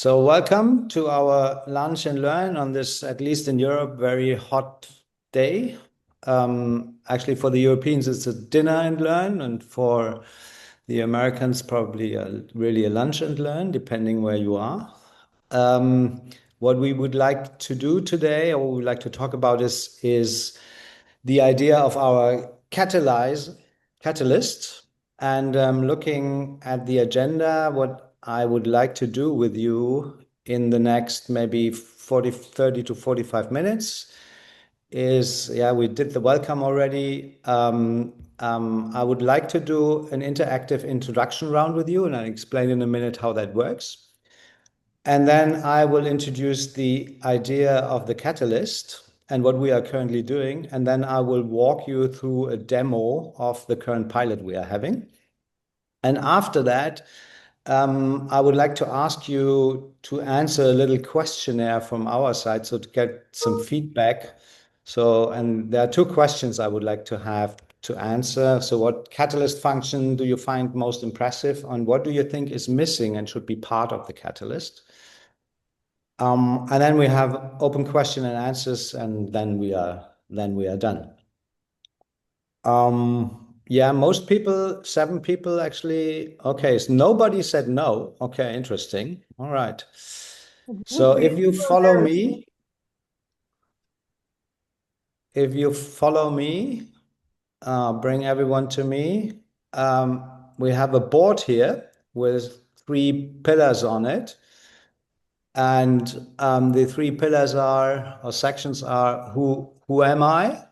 So welcome to our lunch and learn on this, at least in Europe, very hot day. Actually, for the Europeans, it's a dinner and learn, and for the Americans, probably really a lunch and learn, depending where you are. What we would like to do today, or what we would like to talk about, is the idea of our catalyst. And looking at the agenda, what I would like to do with you in the next maybe 30 to 45 minutes is, yeah, we did the welcome already. I would like to do an interactive introduction round with you, and I'll explain in a minute how that works. And then I will introduce the idea of the catalyst and what we are currently doing. And then I will walk you through a demo of the current pilot we are having. And after that, I would like to ask you to answer a little questionnaire from our side, so to get some feedback. So, and there are two questions I would like to have to answer. So, what catalyst function do you find most impressive, and what do you think is missing and should be part of the catalyst? And then we have open question and answers, and then we are done. Yeah, most people, 7 people actually. Okay, so nobody said no. Okay, interesting. All right. So if you follow me, bring everyone to me. We have a board here with 3 pillars on it. And the 3 pillars are, or sections are, who am I?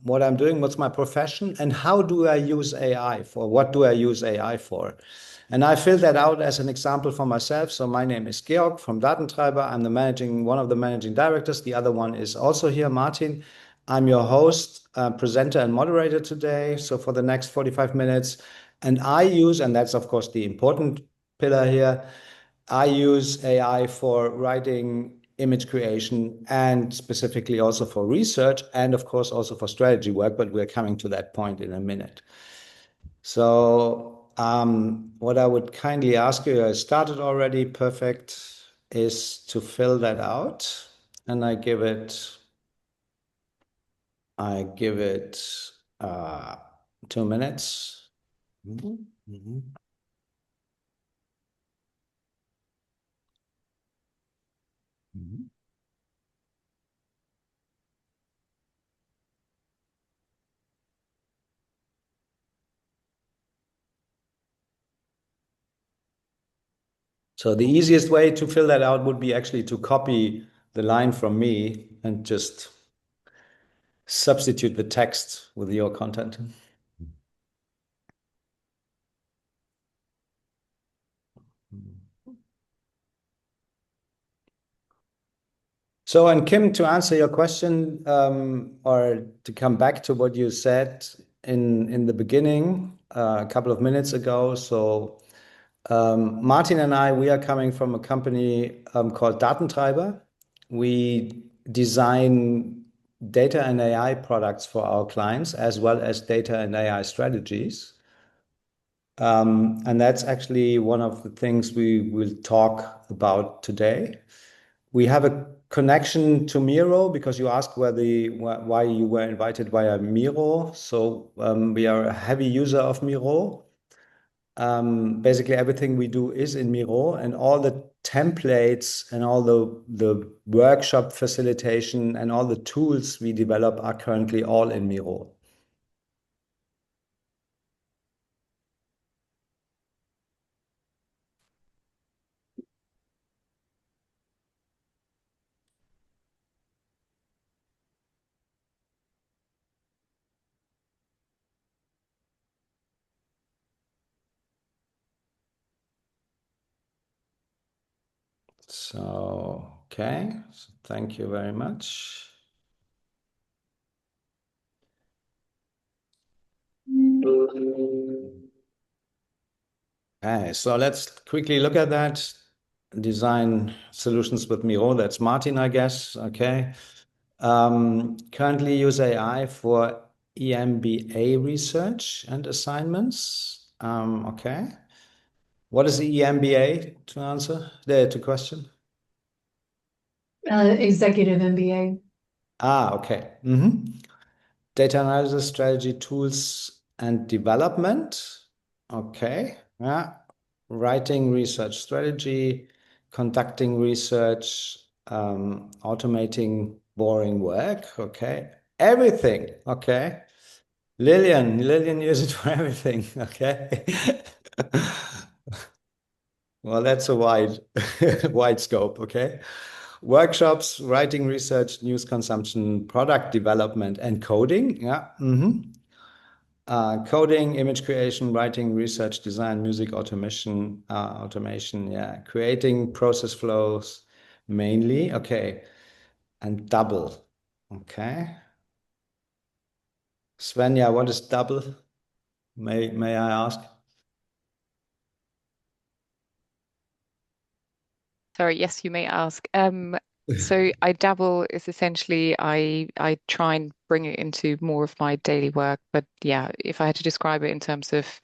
What I'm doing, what's my profession, and how do I use AI for? What do I use AI for? And I filled that out as an example for myself. So my name is Georg from Datentreiber. I'm one of the managing directors. The other one is also here, Martin. I'm your host, presenter, and moderator today. So for the next 45 minutes, and that's of course the important pillar here. I use AI for writing, image creation, and specifically also for research, and of course also for strategy work, but we're coming to that point in a minute. So what I would kindly ask you, I started already, perfect, is to fill that out. And I give it 2 minutes. Mhm, mhm. Mhm. So the easiest way to fill that out would be actually to copy the line from me and just substitute the text with your content. So, and Kim, to answer your question, or to come back to what you said in the beginning, a couple of minutes ago. So, Martin and I, we are coming from a company called Datentreiber. We design data and AI products for our clients, as well as data and AI strategies. And that's actually one of the things we will talk about today. We have a connection to Miro because you asked why you were invited via Miro. So we are a heavy user of Miro. Basically, everything we do is in Miro, and all the templates and all the workshop facilitation and all the tools we develop are currently all in Miro. So, okay, so thank you very much. Okay, so let's quickly look at that. Design solutions with Miro. That's Martin, I guess. Okay. Currently use AI for EMBA research and assignments. Okay. What is the EMBA to answer? To question? Executive MBA. Okay. Data analysis, strategy, tools, and development. Okay. Yeah. Writing research strategy, conducting research, automating boring work. Okay. Everything. Okay. Lillian use it for everything. Okay. Well, that's a wide, wide scope. Okay. Workshops, writing research, news consumption, product development, and coding. Yeah. Coding, image creation, writing, research, design, music automation. Yeah. Creating process flows mainly. Okay. And double. Okay. Svenja, what is double? May I ask? Sorry, yes, you may ask. So I dabble is essentially I try and bring it into more of my daily work. But yeah, if I had to describe it in terms of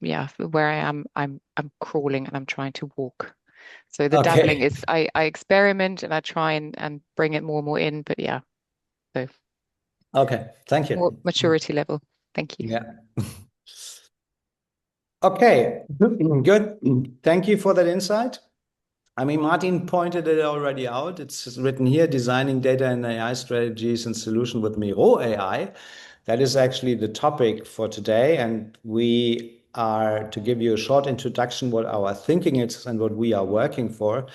yeah, where I am, I'm crawling and I'm trying to walk. So the dabbling Okay. is I experiment and I try and bring it more and more in. But yeah, so Okay. Thank more you. maturity level. Thank you. Yeah. Okay. Good. Thank you for that insight. I mean, Martin pointed it already out. It's written here, designing data and AI strategies and solution with Miro AI. That is actually the topic for today. And we are to give you a short introduction what our thinking is and what we are working for.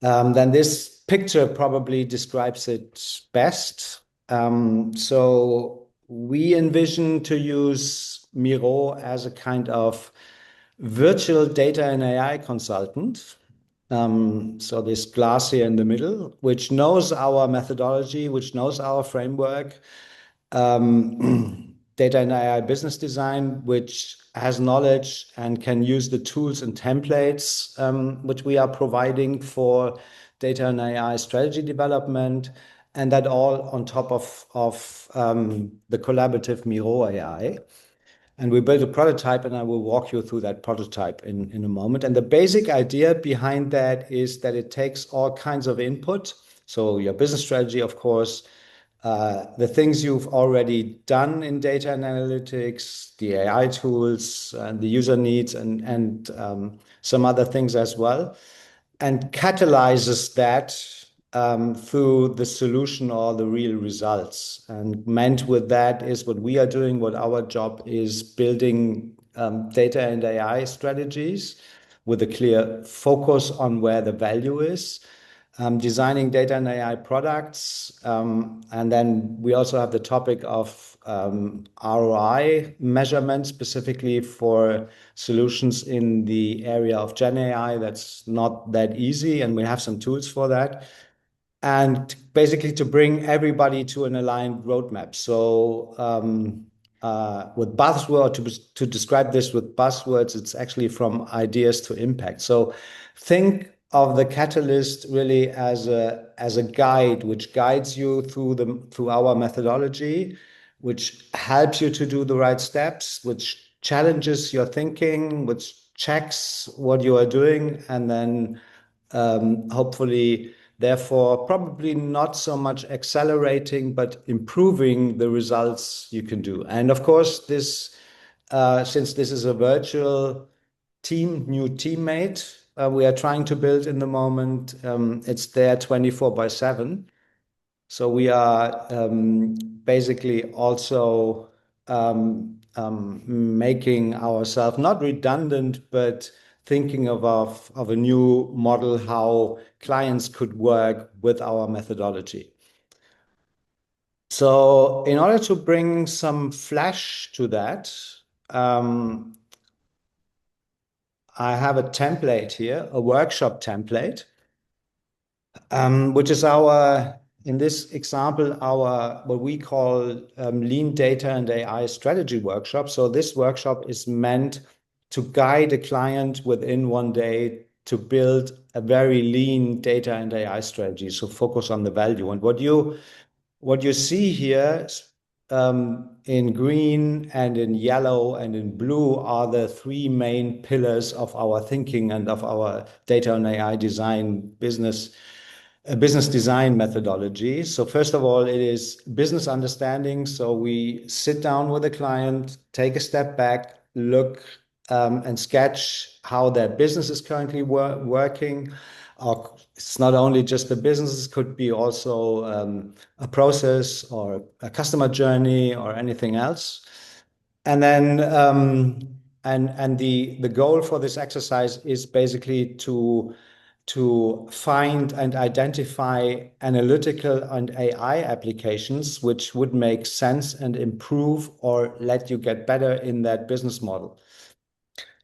Then this picture probably describes it best. So we envision to use Miro as a kind of virtual data and AI consultant. So this glass here in the middle, which knows our methodology, which knows our framework, data and AI business design, which has knowledge and can use the tools and templates which we are providing for data and AI strategy development, and that all on top of the collaborative Miro AI. And we built a prototype, and I will walk you through that prototype in a moment. And the basic idea behind that is that it takes all kinds of input. So your business strategy, of course, the things you've already done in data and analytics, the AI tools, and the user needs, and some other things as well, and catalyzes that through the solution or the real results. And meant with that is what we are doing, what our job is building data and AI strategies with a clear focus on where the value is, designing data and AI products. And then we also have the topic of ROI measurement specifically for solutions in the area of Gen AI. That's not that easy, and we have some tools for that. And basically to bring everybody to an aligned roadmap. So with buzzword to describe this with buzzwords, it's actually from ideas to impact. So think of the catalyst really as a guide which guides you through our methodology, which helps you to do the right steps, which challenges your thinking, which checks what you are doing, and then hopefully, therefore, probably not so much accelerating, but improving the results you can do. And of course, since this is a virtual new teammate we are trying to build in the moment, it's there 24/7. So we are basically also making ourselves not redundant, but thinking of a new model how clients could work with our methodology. So in order to bring some flash to that, I have a template here, a workshop template, which is in this example, what we call Lean Data and AI Strategy Workshop. So this workshop is meant to guide a client within one day to build a very lean data and AI strategy. So focus on the value. And what you see here in green and in yellow and in blue are the three main pillars of our thinking and of our data and AI design business design methodology. So first of all, it is business understanding. So we sit down with a client, take a step back, look and sketch how their business is currently working. It's not only just the business, it could be also a process or a customer journey or anything else. And then and the goal for this exercise is basically to find and identify analytical and AI applications which would make sense and improve or let you get better in that business model.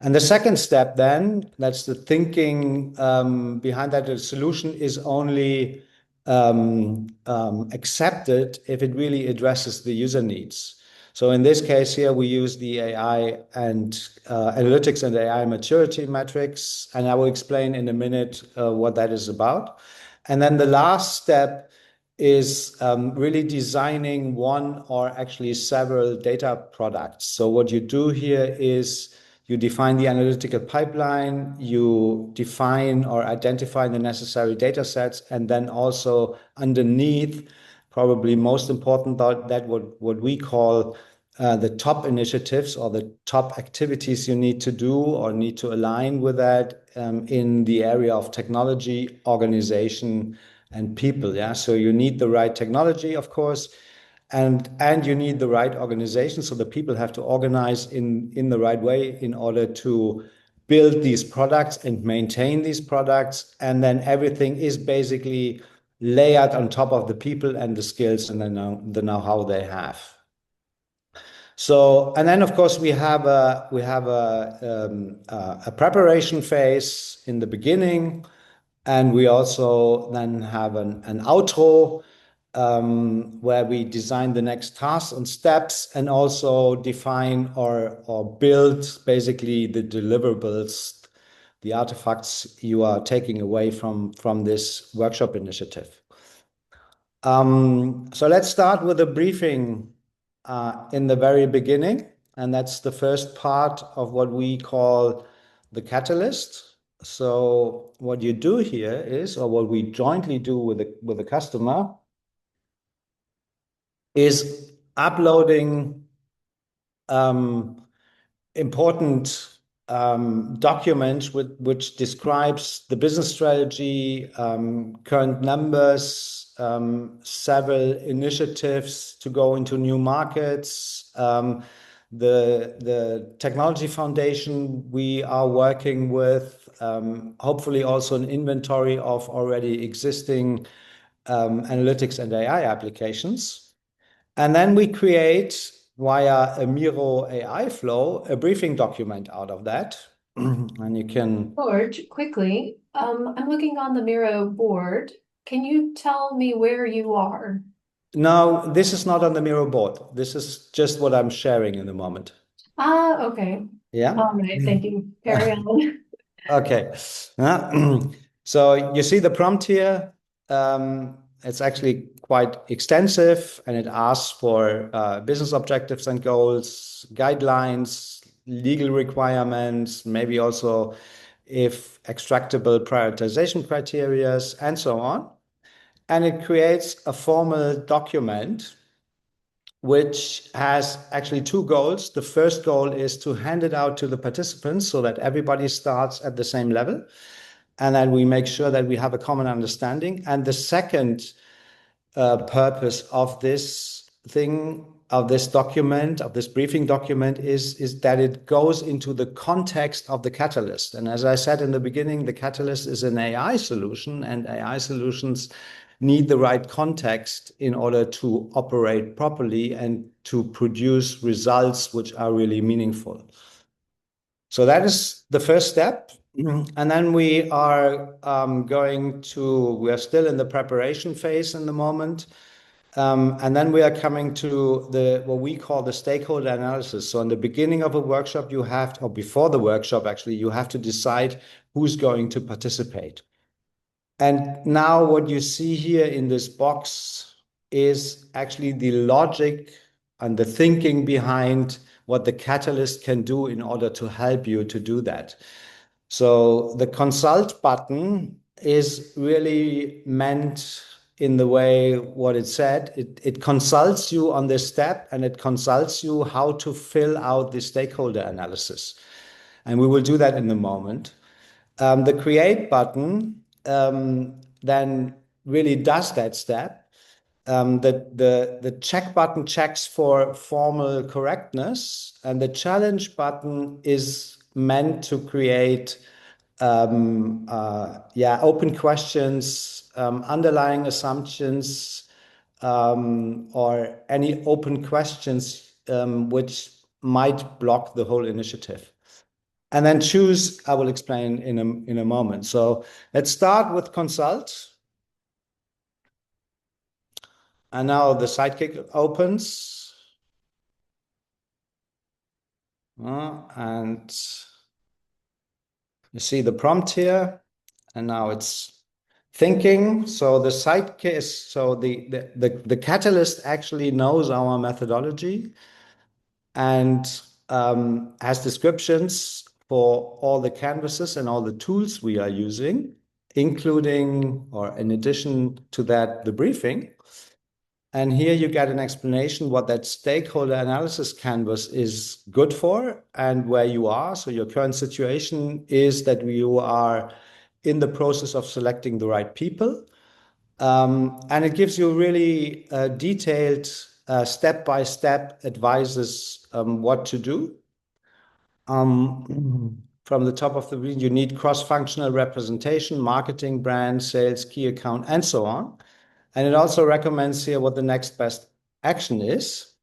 And the second step then, that's the thinking behind that, the solution is only accepted if it really addresses the user needs. So in this case here, we use the AI and analytics and AI maturity metrics, and I will explain in a minute what that is about. And then the last step is really designing one or actually several data products. So what you do here is you define the analytical pipeline, you define or identify the necessary data sets, and then also underneath, probably most important, that what we call the top initiatives or the top activities you need to do or need to align with that in the area of technology, organization, and people. Yeah, so you need the right technology, of course, and you need the right organization. So the people have to organize in the right way in order to build these products and maintain these products. And then everything is basically layered on top of the people and the skills and the know-how they have. So, and then of course we have a preparation phase in the beginning, and we also then have an outro where we design the next tasks and steps, and also define or build basically the deliverables, the artifacts you are taking away from this workshop initiative. So let's start with a briefing in the very beginning, and that's the first part of what we call the catalyst. So what you do here is, or what we jointly do with the customer, is uploading important document which describes the business strategy, current numbers, several initiatives to go into new markets, the technology foundation we are working with, hopefully also an inventory of already existing analytics and AI applications. And then we create via a Miro AI flow a briefing document out of that. And you can. George, quickly, I'm looking on the Miro board. Can you tell me where you are? No, this is not on the Miro board. This is just what I'm sharing in the moment. Ah, okay. Yeah. All right, thank you. Carry on. Okay. So you see the prompt here. It's actually quite extensive, and it asks for business objectives and goals, guidelines, legal requirements, maybe also if extractable prioritization criteria, and so on. And it creates a formal document which has actually two goals. The first goal is to hand it out to the participants so that everybody starts at the same level, and then we make sure that we have a common understanding. And the second purpose of this thing, of this document, of this briefing document, is that it goes into the context of the catalyst. And as I said in the beginning, the catalyst is an AI solution, and AI solutions need the right context in order to operate properly and to produce results which are really meaningful. So that is the first step. And then we are we are still in the preparation phase in the moment. And then we are coming to what we call the stakeholder analysis. So in the beginning of a workshop, or before the workshop, actually, you have to decide who's going to participate. And now what you see here in this box is actually the logic and the thinking behind what the catalyst can do in order to help you to do that. So the consult button is really meant in the way what it said. It consults you on this step, and it consults you how to fill out the stakeholder analysis. And we will do that in a moment. The create button then really does that step. The check button checks for formal correctness, and the challenge button is meant to create open questions, underlying assumptions, or any open questions which might block the whole initiative. And then choose, I will explain in a moment. So let's start with consult. And now the Sidekick opens. And you see the prompt here. And now it's thinking. So the Sidekick, so the catalyst actually knows our methodology and has descriptions for all the canvases and all the tools we are using, including, or in addition to that, the briefing. And here you get an explanation what that stakeholder analysis canvas is good for and where you are. So your current situation is that you are in the process of selecting the right people. And it gives you really detailed step-by-step advices what to do. From the top of the screen, you need cross-functional representation, marketing, brand, sales, key account, and so on. And it also recommends here what the next best action is.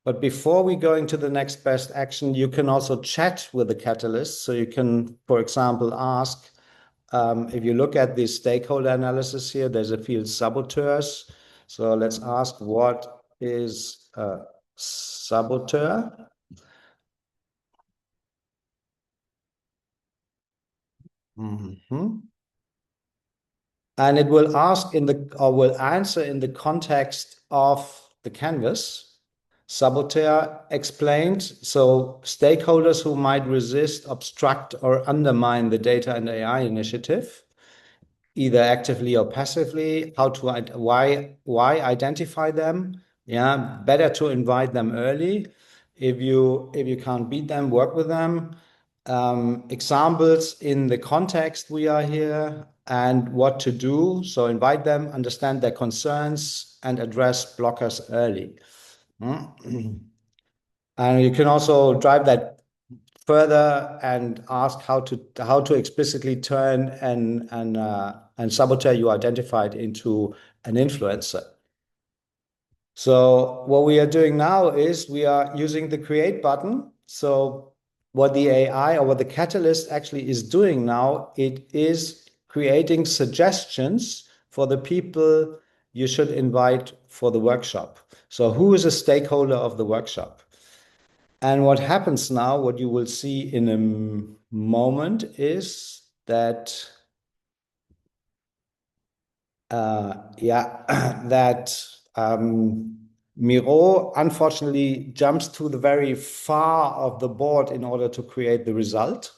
But before we go into the next best action, you can also chat with the catalyst. So you can, for example, ask, if you look at the stakeholder analysis here, there's a field saboteurs. So let's ask, what is a saboteur? And it will ask will answer in the context of the canvas. Saboteur explained, so stakeholders who might resist, obstruct, or undermine the data and AI initiative, either actively or passively. Why identify them? Yeah, better to invite them early. If you can't beat them, work with them. Examples in the context we are here and what to do. So invite them, understand their concerns, and address blockers early. And you can also drive that further and ask how to explicitly turn and saboteur you identified into an influencer. So what we are doing now is we are using the create button. So what the AI or what the catalyst actually is doing now, it is creating suggestions for the people you should invite for the workshop. So who is a stakeholder of the workshop? And what happens now, what you will see in a moment is that Miro unfortunately jumps to the very far of the board in order to create the result.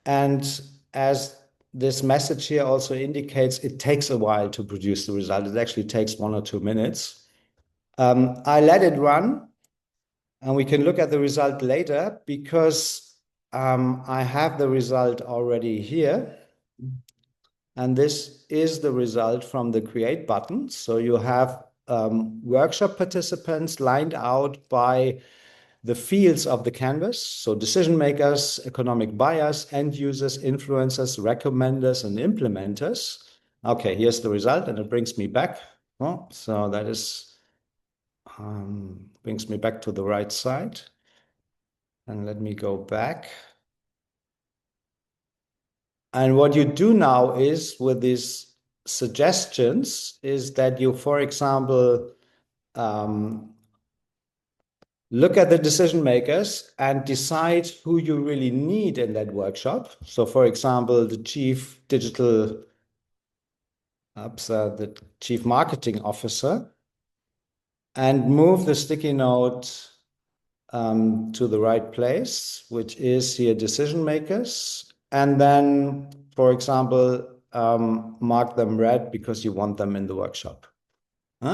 And as this message here also indicates, it takes a while to produce the result. It actually takes 1 or 2 minutes. I let it run, and we can look at the result later because I have the result already here. And this is the result from the create button. So you have workshop participants lined out by the fields of the canvas. So decision makers, economic buyers, end users, influencers, recommenders, and implementers. Okay, here's the result, and it brings me back. Oh, so that is brings me back to the right side. And let me go back. And what you do now is with these suggestions is that you, for example, look at the decision makers and decide who you really need in that workshop. So, for example, the chief marketing officer. and move the sticky note to the right place, which is here decision makers. And then, for example, mark them red because you want them in the workshop.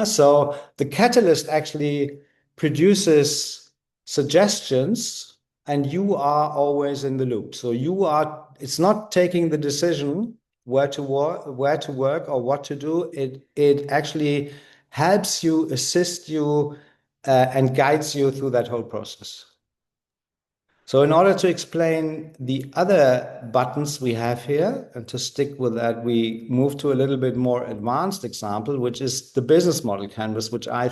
So the catalyst actually produces suggestions, and you are always in the loop. So it's not taking the decision where to work or what to do. It actually helps you, assists you, and guides you through that whole process. So in order to explain the other buttons we have here, and to stick with that, we move to a little bit more advanced example, which is the business model canvas, which I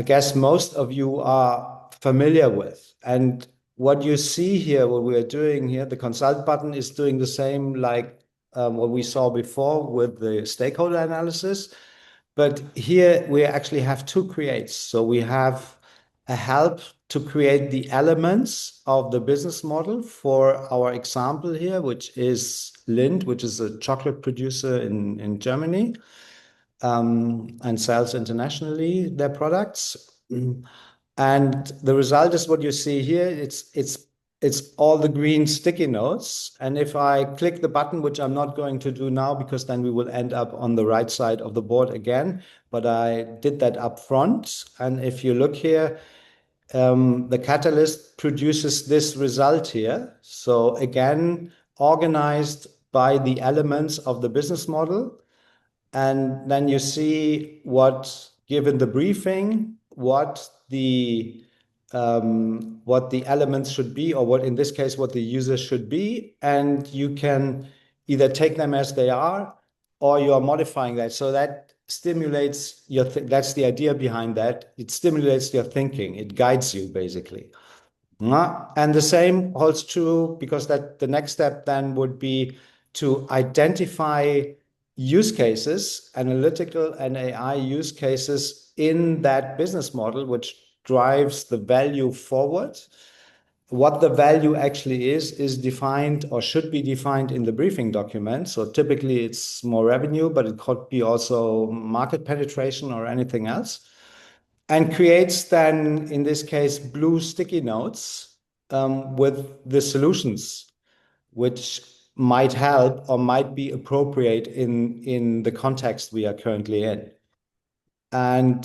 guess most of you are familiar with. And what you see here, what we are doing here, the consult button is doing the same like what we saw before with the stakeholder analysis. But here we actually have two creates. So we have a help to create the elements of the business model for our example here, which is Lindt, which is a chocolate producer in Germany, and sells internationally their products. And the result is what you see here. It's all the green sticky notes. And if I click the button, which I'm not going to do now, because then we will end up on the right side of the board again, but I did that up front. And if you look here, the catalyst produces this result here. So again, organized by the elements of the business model. And then you see what, given the briefing, what the elements should be, or what in this case, what the user should be. And you can either take them as they are, or you are modifying that. So that stimulates that's the idea behind that. It stimulates your thinking. It guides you basically. And the same holds true, because that the next step then would be to identify use cases, analytical and AI use cases in that business model, which drives the value forward. What the value actually is defined, or should be defined, in the briefing document. So typically it's more revenue, but it could be also market penetration or anything else. And creates then, in this case, blue sticky notes with the solutions, which might help or might be appropriate in the context we are currently in. And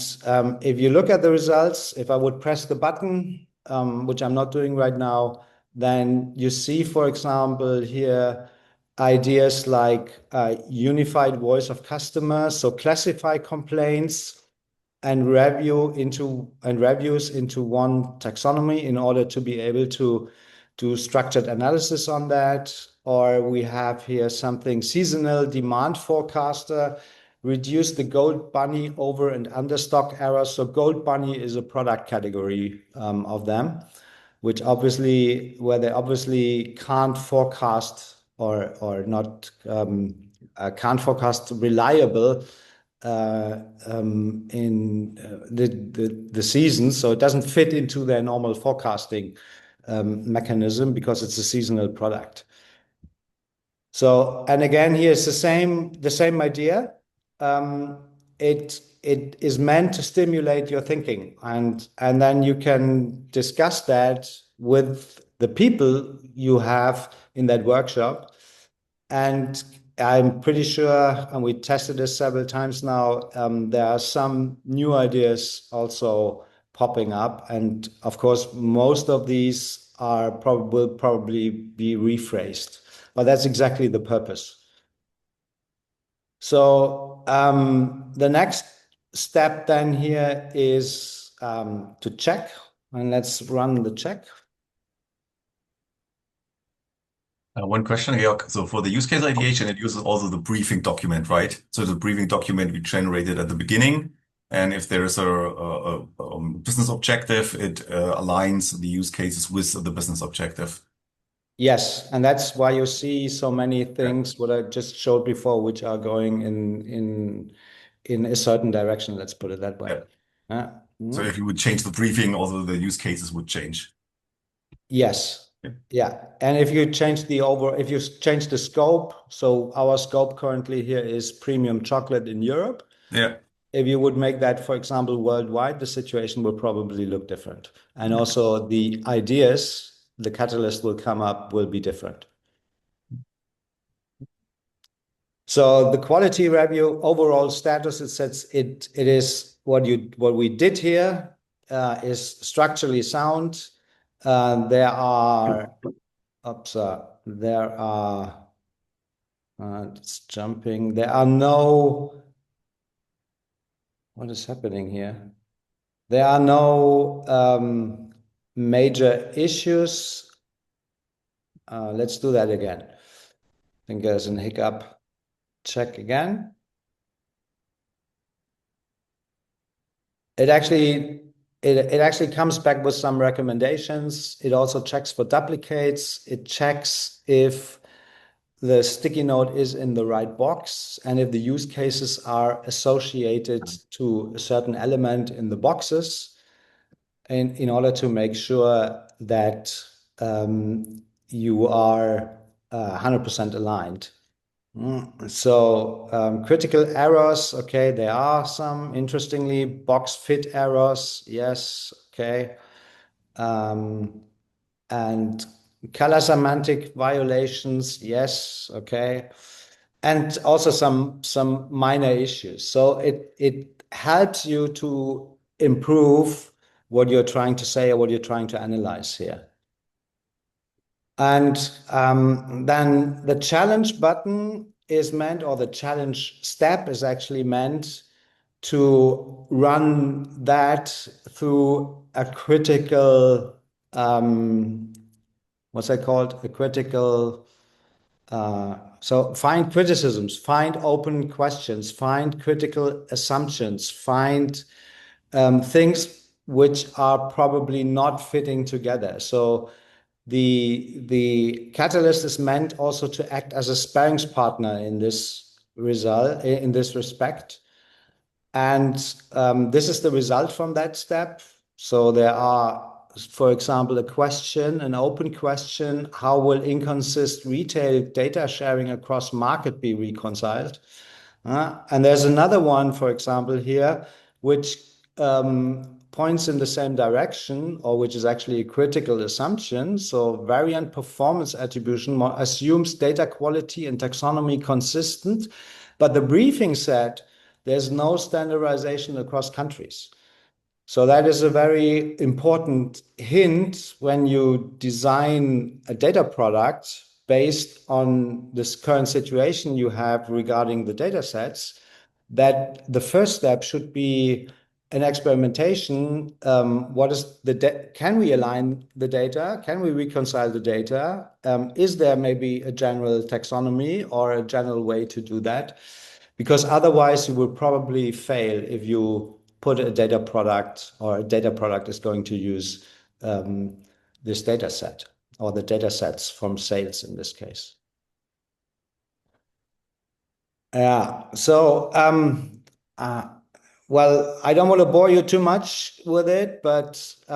if you look at the results, if I would press the button, which I'm not doing right now, then you see, for example, here, ideas like unified voice of customers, so classify complaints and reviews into one taxonomy in order to be able to do structured analysis on that. Or we have here something seasonal demand forecaster, reduce the gold bunny over and under stock errors. So gold bunny is a product category of them, where they obviously can't forecast or not can't forecast reliable in the season. So it doesn't fit into their normal forecasting mechanism, because it's a seasonal product. So, and again, here's the same idea. It is meant to stimulate your thinking, and then you can discuss that with the people you have in that workshop. And I'm pretty sure, and we tested this several times now, there are some new ideas also popping up. And of course, most of these will probably be rephrased, but that's exactly the purpose. So the next step then here is to check, and let's run the check. One question, Georg. So for the use case ideation, it uses also the briefing document, right? So the briefing document we generated at the beginning, and if there is a business objective, it aligns the use cases with the business objective. Yes, and that's why you see so many things, what I just showed before, which are going in a certain direction. Let's put it that way. So if you would change the briefing, also the use cases would change. Yes. Yeah. And if you change the scope, so our scope currently here is premium chocolate in Europe. Yeah. if you would make that, for example, worldwide, the situation will probably look different. And also the ideas, the catalyst will come up, will be different. So the quality review overall status, it says it is what we did here is structurally sound. There are it's jumping. There are no, what is happening here? There are no major issues. Let's do that again. I think there's a hiccup. Check again. It actually comes back with some recommendations. It also checks for duplicates. It checks if the sticky note is in the right box and if the use cases are associated to a certain element in the boxes, and in order to make sure that you are 100% aligned. So critical errors, okay, there are some. Interestingly, box fit errors, yes, okay. And color semantic violations, yes, okay. And also some minor issues. So it helps you to improve what you're trying to say or what you're trying to analyze here. And then the challenge button is meant, or the challenge step is actually meant to run that through a critical, what's that called? A critical, so find criticisms, find open questions, find critical assumptions, find things which are probably not fitting together. So the catalyst is meant also to act as a sparring partner in this respect. And this is the result from that step. So there are, for example, a question, an open question: how will inconsistent retail data sharing across market be reconciled? And there's another one, for example, here, which points in the same direction, or which is actually a critical assumption. So variant performance attribution assumes data quality and taxonomy consistent, but the briefing said there's no standardization across countries. So that is a very important hint when you design a data product based on this current situation you have regarding the data sets, that the first step should be an experimentation. Can we align the data? Can we reconcile the data? Is there maybe a general taxonomy or a general way to do that? Because otherwise you will probably fail if you put a data product, or a data product is going to use this data set, or the data sets from sales in this case. Yeah, so well, I don't want to bore you too much with it, but we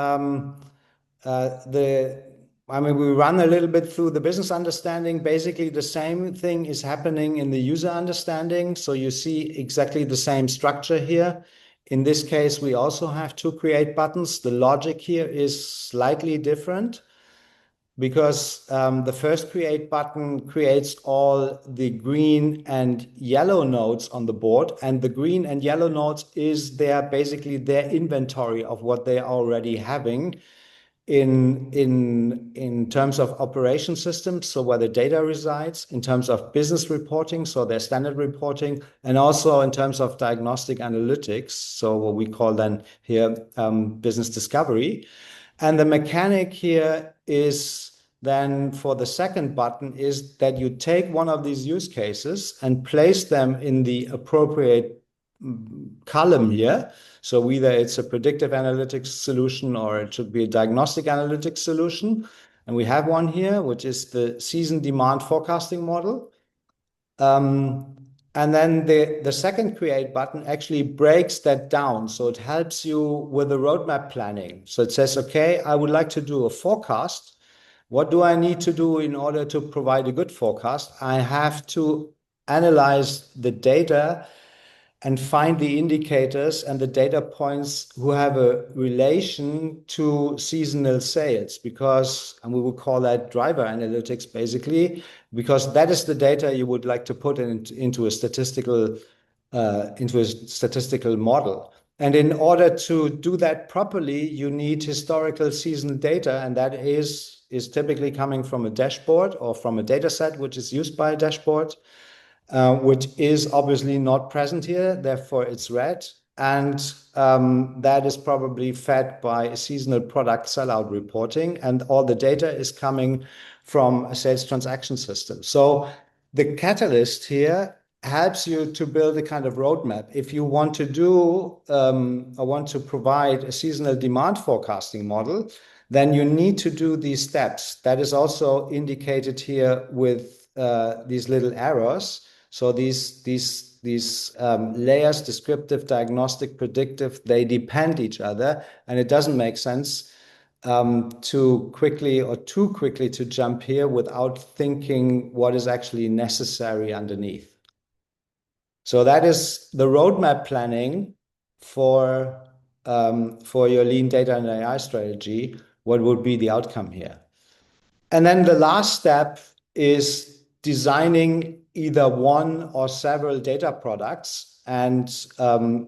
run a little bit through the business understanding. Basically, the same thing is happening in the user understanding. So you see exactly the same structure here. In this case, we also have to create buttons. The logic here is slightly different, because the first create button creates all the green and yellow nodes on the board, and the green and yellow nodes is basically their inventory of what they are already having in terms of operation systems, so where the data resides, in terms of business reporting, so their standard reporting, and also in terms of diagnostic analytics, so what we call then here business discovery. And the mechanic here is then, for the second button, is that you take one of these use cases and place them in the appropriate column here. So either it's a predictive analytics solution or it should be a diagnostic analytics solution. And we have one here, which is the season demand forecasting model. And then the second create button actually breaks that down. So it helps you with the roadmap planning. So it says, okay, I would like to do a forecast. What do I need to do in order to provide a good forecast? I have to analyze the data and find the indicators and the data points who have a relation to seasonal sales, because, and we will call that driver analytics basically, because that is the data you would like to put into a statistical model. And in order to do that properly, you need historical seasonal data, and that is typically coming from a dashboard or from a data set which is used by a dashboard, which is obviously not present here, therefore it's red. And that is probably fed by a seasonal product sellout reporting, and all the data is coming from a sales transaction system. So the catalyst here helps you to build a kind of roadmap. If you want to do or want to provide a seasonal demand forecasting model, then you need to do these steps. That is also indicated here with these little arrows. So these layers, descriptive, diagnostic, predictive, they depend each other, and it doesn't make sense too quickly to jump here without thinking what is actually necessary underneath. So that is the roadmap planning for your lean data and AI strategy. What would be the outcome here? And then the last step is designing either one or several data products. And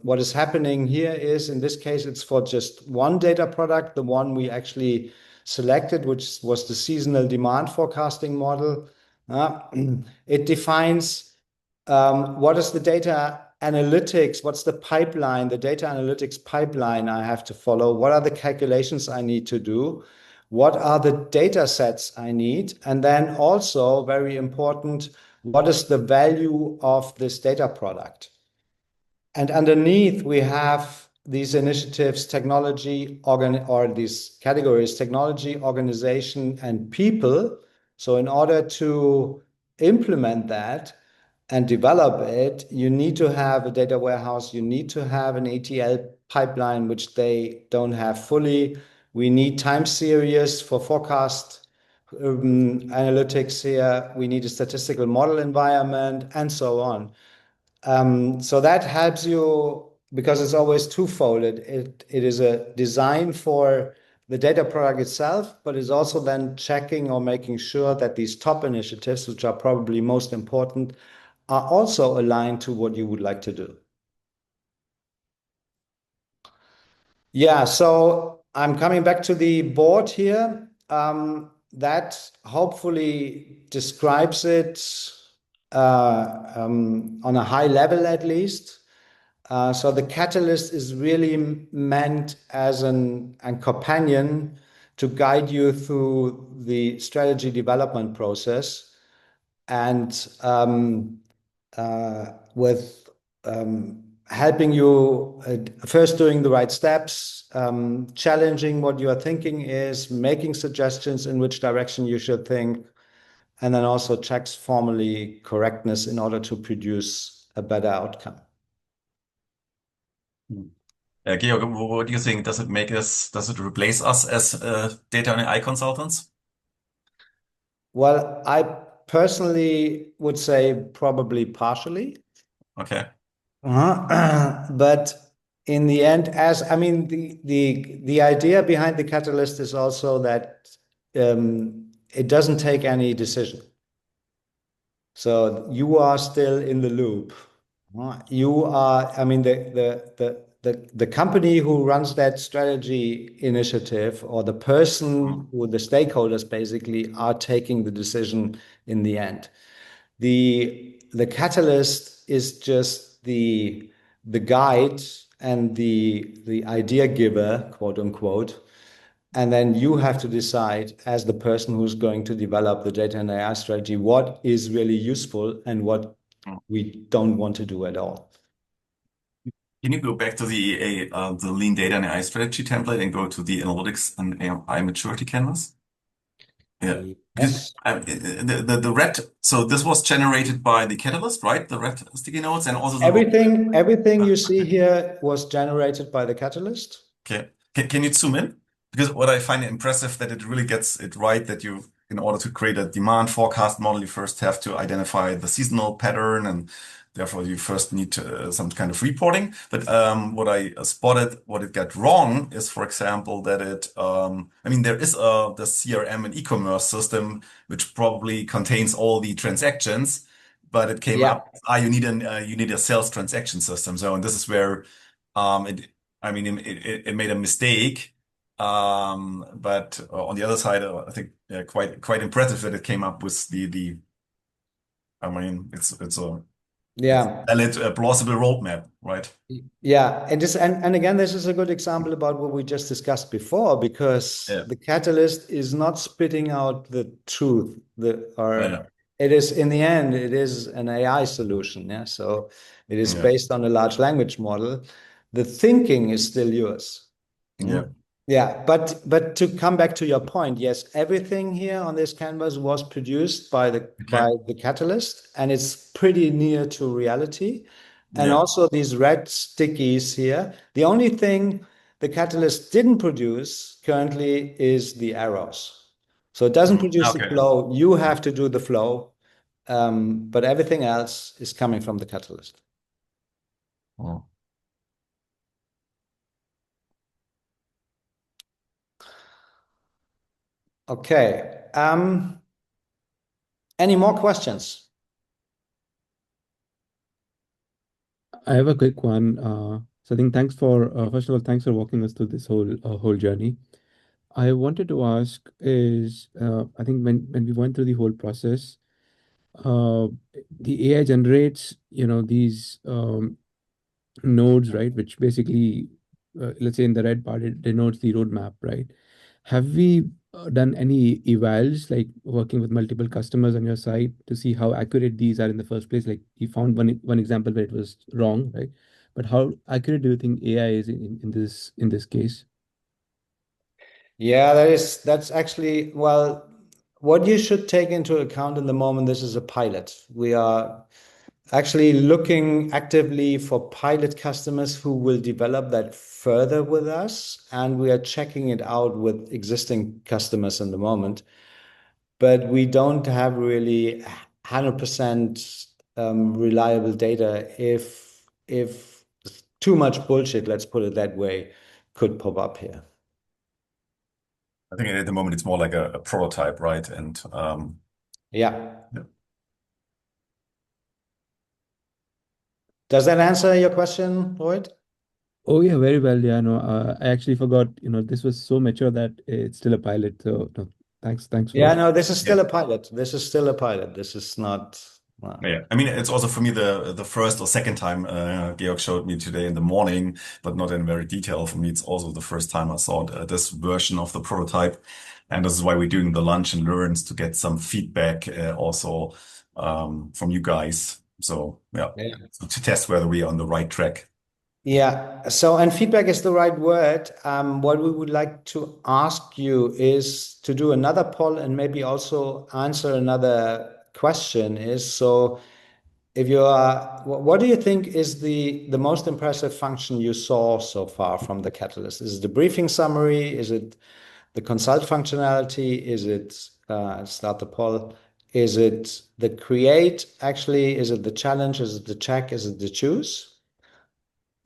what is happening here is, in this case, it's for just one data product, the one we actually selected, which was the seasonal demand forecasting model. It defines what is the data analytics, what's the pipeline, the data analytics pipeline I have to follow, what are the calculations I need to do, what are the data sets I need, and then also, very important, what is the value of this data product? And underneath, we have these initiatives, technology, or these categories, technology, organization, and people. So in order to implement that and develop it, you need to have a data warehouse, you need to have an ETL pipeline, which they don't have fully. We need time series for forecast analytics here. We need a statistical model environment, and so on. So that helps you, because it's always twofold. It is a design for the data product itself, but it's also then checking or making sure that these top initiatives, which are probably most important, are also aligned to what you would like to do. Yeah, so I'm coming back to the board here. That hopefully describes it on a high level at least. So the catalyst is really meant as a companion to guide you through the strategy development process, and with helping you first doing the right steps, challenging what your thinking is, making suggestions in which direction you should think, and then also checks formally correctness in order to produce a better outcome. Georg, what do you think? Does it replace us as data and AI consultants? Well, I personally would say probably partially. Okay. But in the end, the idea behind the catalyst is also that it doesn't take any decision. So you are still in the loop. You are, the company who runs that strategy initiative, or the person who the stakeholders basically are taking the decision in the end. The catalyst is just the guide and the idea giver, quote unquote. And then you have to decide, as the person who's going to develop the data and AI strategy, what is really useful and what we don't want to do at all. Can you go back to the lean data and AI strategy template and go to the analytics and AI maturity canvas? Yeah. Yes. The red, so this was generated by the catalyst, right? The red sticky notes, and also everything you see here was generated by the catalyst. Okay. Can you zoom in? Because what I find impressive that it really gets it right, that you, in order to create a demand forecast model, you first have to identify the seasonal pattern and therefore you first need some kind of reporting. But what I spotted, what it got wrong is, for example, that I mean, there is the CRM and e-commerce system, which probably contains all the transactions, but it came Yeah. up, you need a sales transaction system. So, and this is where I mean, it made a mistake. But on the other side, I think quite impressive that it came up with I mean, it's a Yeah. valid, plausible roadmap, right? Yeah, and again, this is a good example about what we just discussed before, because Yeah. the catalyst is not spitting out the truth. Yeah. It is, in the end, it is an AI solution. Yeah, so it is Yeah. based on a large language model. The thinking is still yours. Yeah. Yeah, but to come back to your point, yes, everything here on this canvas was produced by Okay. the catalyst, and it's pretty near to reality. And Yeah. also these red stickies here. The only thing the catalyst didn't produce currently is the arrows. So it doesn't produce the Okay. flow. You have to do the flow, but everything else is coming from the catalyst. Oh. Okay. Any more questions? I have a quick one. So I think thanks for first of all, thanks for walking us through this whole journey. I wanted to ask is I think when we went through the whole process, uh, the AI generates these nodes, right? Which basically, let's say in the red part, it denotes the roadmap, right? Have we done any evals, like working with multiple customers on your site to see how accurate these are in the first place? Like you found one example where it was wrong, right? But how accurate do you think AI is in this case? Yeah, that's actually, well, what you should take into account in the moment, this is a pilot. We are actually looking actively for pilot customers who will develop that further with us, and we are checking it out with existing customers in the moment. But we don't have really 100% reliable data if too much bullshit, let's put it that way, could pop up here. I think at the moment it's more like a prototype, right? And Yeah. yeah. Does that answer your question, Lloyd? Oh yeah, very well. Yeah, no, I actually forgot. This was so mature that it's still a pilot. So no, thanks for. Yeah, no, this is Yeah. still a pilot. This is still a pilot. This is not. Yeah, I mean, it's also for me the first or second time Georg showed me today in the morning, but not in very detail. For me, it's also the first time I saw this version of the prototype, and this is why we're doing the lunch and learns to get some feedback also from you guys. So yeah, Yeah. so to test whether we are on the right track. Yeah. So, and feedback is the right word. What we would like to ask you is to do another poll and maybe also answer another question is, so if you are, what do you think is the most impressive function you saw so far from the Catalyst? Is it the briefing summary? Is it the consult functionality? Is it start the poll? Is it the create? Actually, is it the challenge? Is it the check? Is it the choose?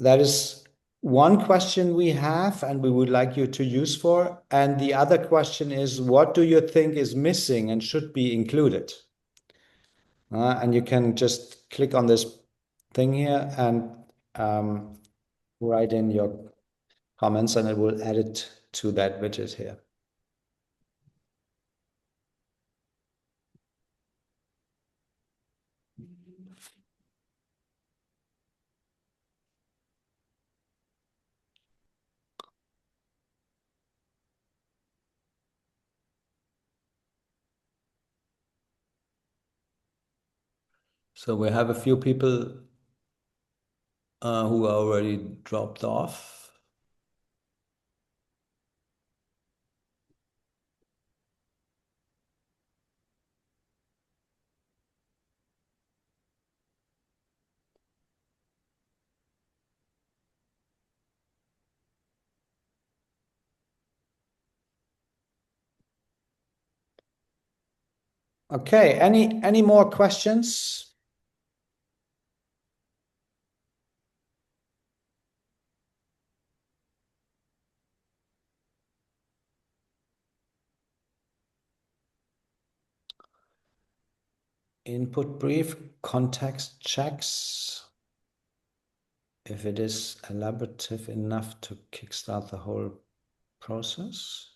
That is one question we have and we would like you to use for. And the other question is, what do you think is missing and should be included? And you can just click on this thing here and write in your comments and it will add it to that widget here. So we have a few people who are already dropped off. Okay, any more questions? input brief, context checks. If it is elaborative enough to kickstart the whole process.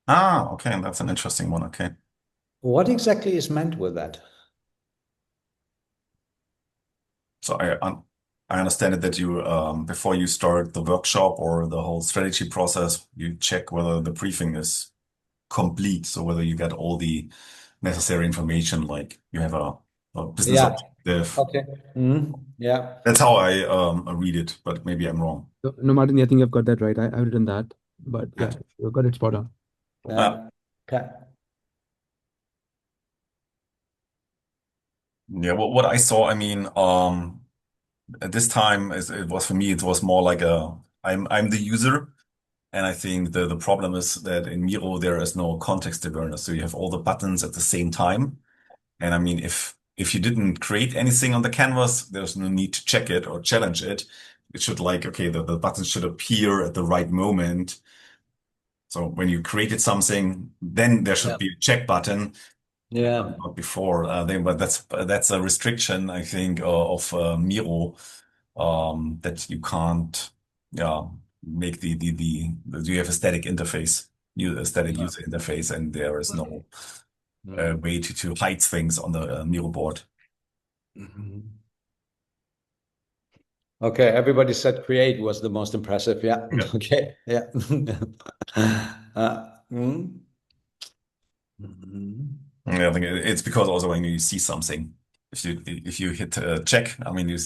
Ah, okay, that's an interesting one. Okay. What exactly is meant with that? So I understand it that you before you start the workshop or the whole strategy process, you check whether the briefing is complete. So whether you get all the necessary information, like you have a business Yeah. objective. Okay. Yeah. That's how I read it, but maybe I'm wrong. No, Martin, I think you've got that right. I've written that, but yeah, Good. you've got it spot on. Okay. Yeah, what I saw, I mean, at this time it was for me, it was more like I'm the user. And I think the problem is that in Miro there is no context awareness. So you have all the buttons at the same time. And I mean, if you didn't create anything on the canvas, there's no need to check it or challenge it. It should like, okay, the buttons should appear at the right moment. So when you created something, then there should Yeah. be a check button, Yeah. not before. But that's a restriction, I think, of Miro, that you can't, yeah, make you have a static interface, a static Yeah. user interface, and there is no Mm. way to hide things on the Miro board. Mhm. Okay, everybody said create was the most impressive. Yeah. Yeah. Okay. Yeah. Mm. Mhm. Yeah, I think it's because also when you see something, if you hit check, I mean, you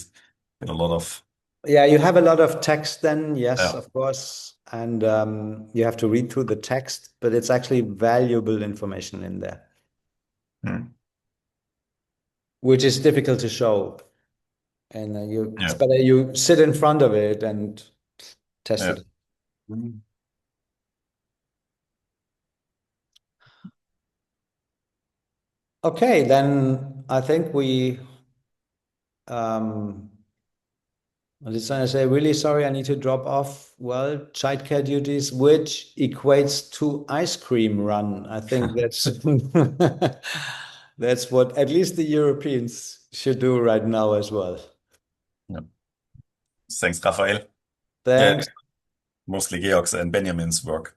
get a lot of Yeah, you have a lot of text then, yes, yeah. of course. And you have to read through the text, but it's actually valuable information in there, Hmm. which is difficult to show. And it's Yeah, better you sit in front of it and test yeah. it. Mm. Okay, then I think um, well, it's I say, really sorry, I need to drop off. Well, childcare duties, which equates to ice cream run. I think that's that's what at least the Europeans should do right now as well. Yeah. Thanks, Raphael. Yeah, Thanks. mostly Georg's and Benjamin's work.